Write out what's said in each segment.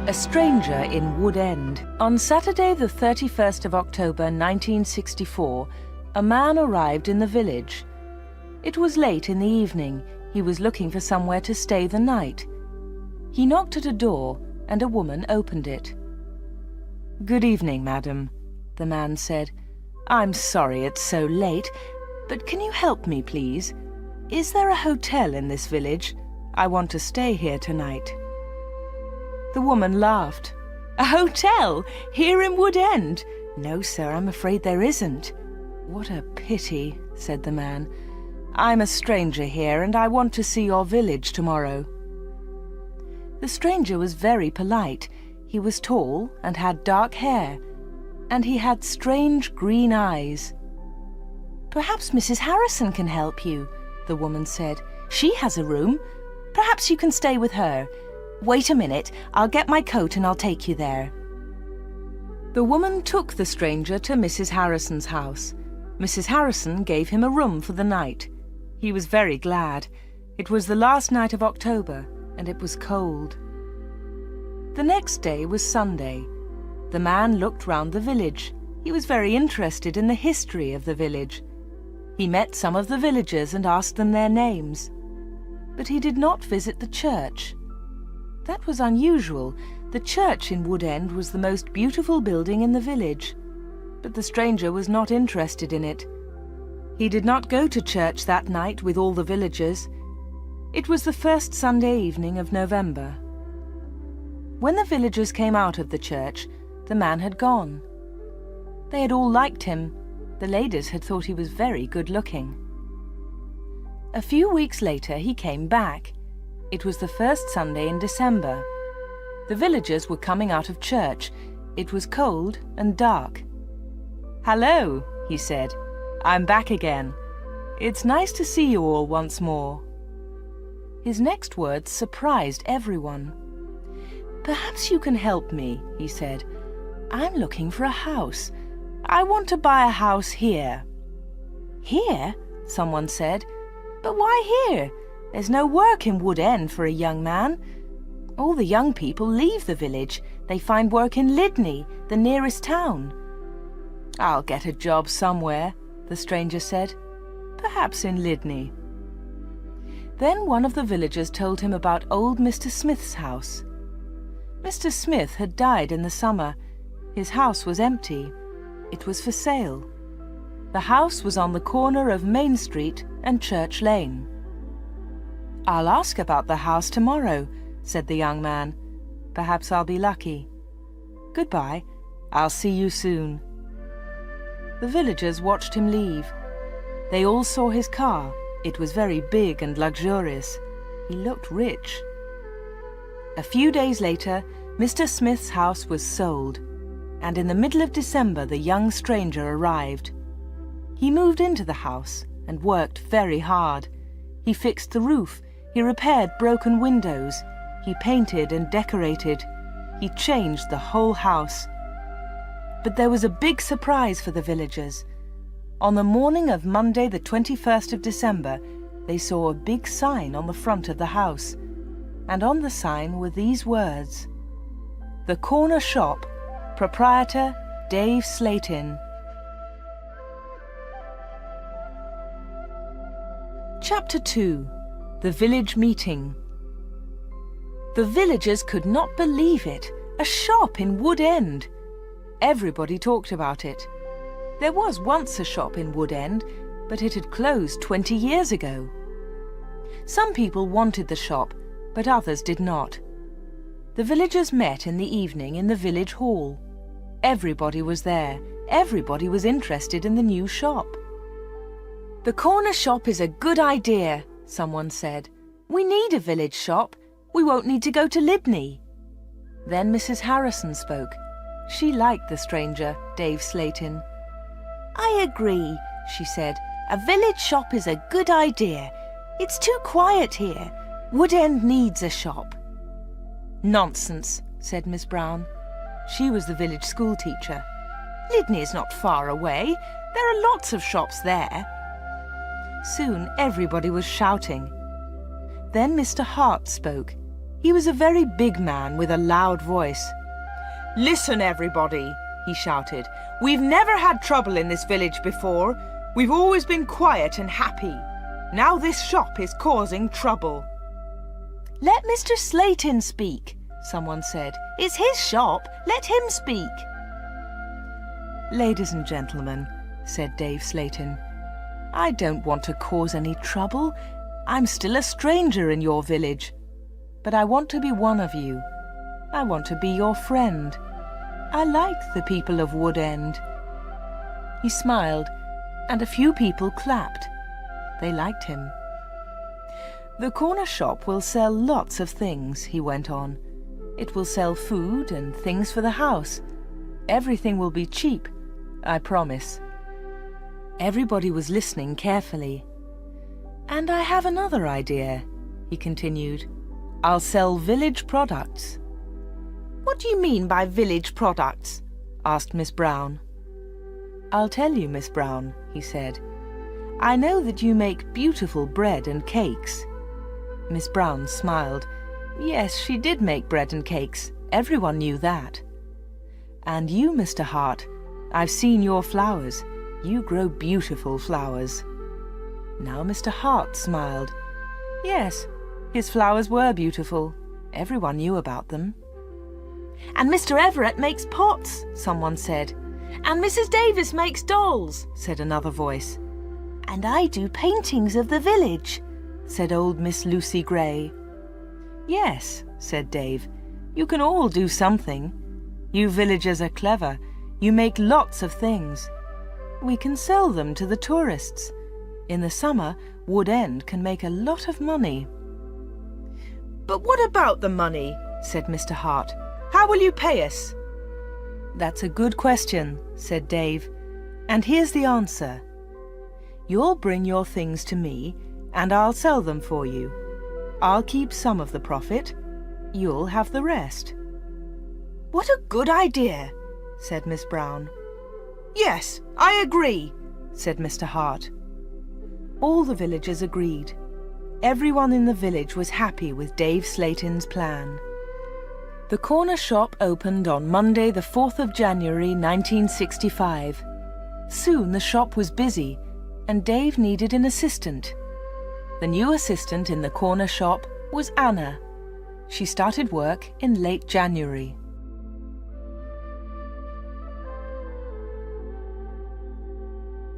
A stranger in Wood End. On Saturday the 31st of October 1964, a man arrived in the village. It was late in the evening. He was looking for somewhere to stay the night. He knocked at a door, and a woman opened it. "Good evening, madam," the man said. "I'm sorry it's so late, but can you help me, please? Is there a hotel in this village? I want to stay here tonight." The woman laughed. "A hotel? Here in Wood End? No, sir, I'm afraid there isn't." "What a pity," said the man. "I'm a stranger here, and I want to see your village tomorrow." The stranger was very polite. He was tall and had dark hair, and he had strange green eyes. "Perhaps Mrs. Harrison can help you," the woman said. "She has a room. Perhaps you can stay with her. Wait a minute, I'll get my coat and I'll take you there." The woman took the stranger to Mrs. Harrison's house. Mrs. Harrison gave him a room for the night. He was very glad. It was the last night of October, and it was cold. The next day was Sunday. The man looked round the village. He was very interested in the history of the village. He met some of the villagers and asked them their names. But he did not visit the church. That was unusual. The church in Wood End was the most beautiful building in the village. But the stranger was not interested in it. He did not go to church that night with all the villagers. It was the first Sunday evening of November. When the villagers came out of the church, the man had gone. They had all liked him. The ladies had thought he was very good-looking. A few weeks later he came back. It was the first Sunday in December. The villagers were coming out of church. It was cold and dark. "Hello," he said. "I'm back again. It's nice to see you all once more." His next words surprised everyone. "Perhaps you can help me," he said. "I'm looking for a house. I want to buy a house here." "Here?" someone said. "But why here? There's no work in Wood End for a young man. All the young people leave the village. They find work in Lydney, the nearest town." "I'll get a job somewhere," the stranger said. "Perhaps in Lydney." Then one of the villagers told him about old Mr. Smith's house. Mr. Smith had died in the summer. His house was empty. It was for sale. The house was on the corner of Main Street and Church Lane. "I'll ask about the house tomorrow," said the young man. "Perhaps I'll be lucky. Goodbye. I'll see you soon." The villagers watched him leave. They all saw his car. It was very big and luxurious. He looked rich. A few days later, Mr. Smith's house was sold, and in the middle of December the young stranger arrived. He moved into the house and worked very hard. He fixed the roof. He repaired broken windows. He painted and decorated. He changed the whole house. But there was a big surprise for the villagers. On the morning of Monday the 21st of December, they saw a big sign on the front of the house, and on the sign were these words: "The Corner Shop, Proprietor Dave Slatin." Chapter 2. The Village Meeting. The villagers could not believe it. A shop in Wood End. Everybody talked about it. There was once a shop in Wood End, but it had closed 20 years ago. Some people wanted the shop, but others did not. The villagers met in the evening in the village hall. Everybody was there. Everybody was interested in the new shop. "The corner shop is a good idea," someone said. "We need a village shop. We won't need to go to Lydney." Then Mrs. Harrison spoke. She liked the stranger, Dave Slatin. "I agree," she said. "A village shop is a good idea. It's too quiet here. Wood End needs a shop." "Nonsense," said Miss Brown. She was the village school teacher. "Lydney is not far away. There are lots of shops there." Soon everybody was shouting. Then Mr. Hart spoke. He was a very big man with a loud voice. "Listen, everybody," he shouted. "We've never had trouble in this village before. We've always been quiet and happy. Now this shop is causing trouble." "Let Mr. Slayton speak," someone said. "It's his shop. Let him speak." "Ladies and gentlemen," said Dave Slayton, "I don't want to cause any trouble. I'm still a stranger in your village. But I want to be one of you. I want to be your friend. I like the people of Wood End." He smiled, and a few people clapped. They liked him. "The corner shop will sell lots of things," he went on. "It will sell food and things for the house. Everything will be cheap, I promise." Everybody was listening carefully. "And I have another idea," he continued. "I'll sell village products." "What do you mean by village products?" asked Miss Brown. "I'll tell you, Miss Brown," he said. "I know that you make beautiful bread and cakes." Miss Brown smiled. Yes, she did make bread and cakes. Everyone knew that. "And you, Mr. Hart, I've seen your flowers. You grow beautiful flowers." Now Mr. Hart smiled. Yes, his flowers were beautiful. Everyone knew about them. "And Mr. Everett makes pots," someone said. "And Mrs. Davis makes dolls," said another voice. "And I do paintings of the village," said old Miss Lucy Gray. "Yes," said Dave, "you can all do something. You villagers are clever. You make lots of things. We can sell them to the tourists. In the summer, Wood End can make a lot of money." "But what about the money?" said Mr. Hart. "How will you pay us?" "That's a good question," said Dave. "And here's the answer. You'll bring your things to me, and I'll sell them for you. I'll keep some of the profit. You'll have the rest." "What a good idea," said Miss Brown. "Yes, I agree," said Mr. Hart. All the villagers agreed. Everyone in the village was happy with Dave Slayton's plan. The corner shop opened on Monday, the 4th of January, 1965. Soon the shop was busy, and Dave needed an assistant. The new assistant in the corner shop was Anna. She started work in late January.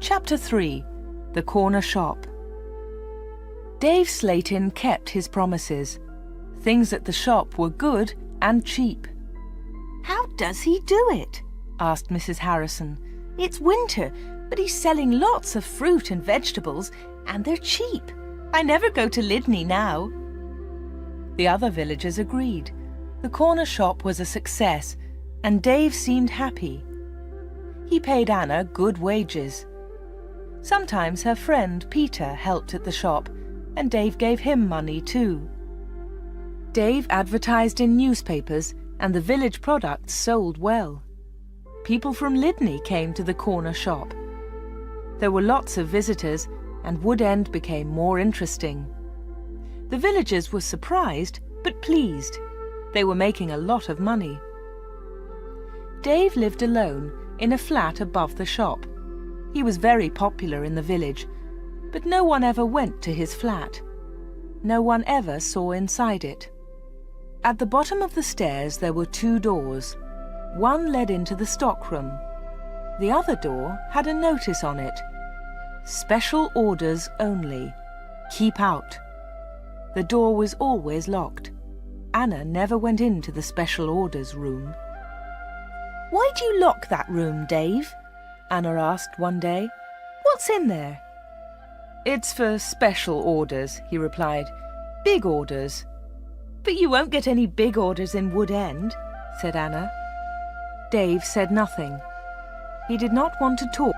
Chapter 3. The Corner Shop. Dave Slayton kept his promises. Things at the shop were good and cheap. "How does he do it?" asked Mrs. Harrison. "It's winter, but he's selling lots of fruit and vegetables, and they're cheap. I never go to Lydney now." The other villagers agreed. The corner shop was a success, and Dave seemed happy. He paid Anna good wages. Sometimes her friend Peter helped at the shop, and Dave gave him money too. Dave advertised in newspapers, and the village products sold well. People from Lydney came to the corner shop. There were lots of visitors, and Wood End became more interesting. The villagers were surprised, but pleased. They were making a lot of money. Dave lived alone in a flat above the shop. He was very popular in the village, but no one ever went to his flat. No one ever saw inside it. At the bottom of the stairs there were 2 doors. One led into the stockroom. The other door had a notice on it. "Special orders only. Keep out." The door was always locked. Anna never went into the special orders room. "Why do you lock that room, Dave?" Anna asked one day. "What's in there?" "It's for special orders," he replied. "Big orders." "But you won't get any big orders in Wood End," said Anna. Dave said nothing. He did not want to talk.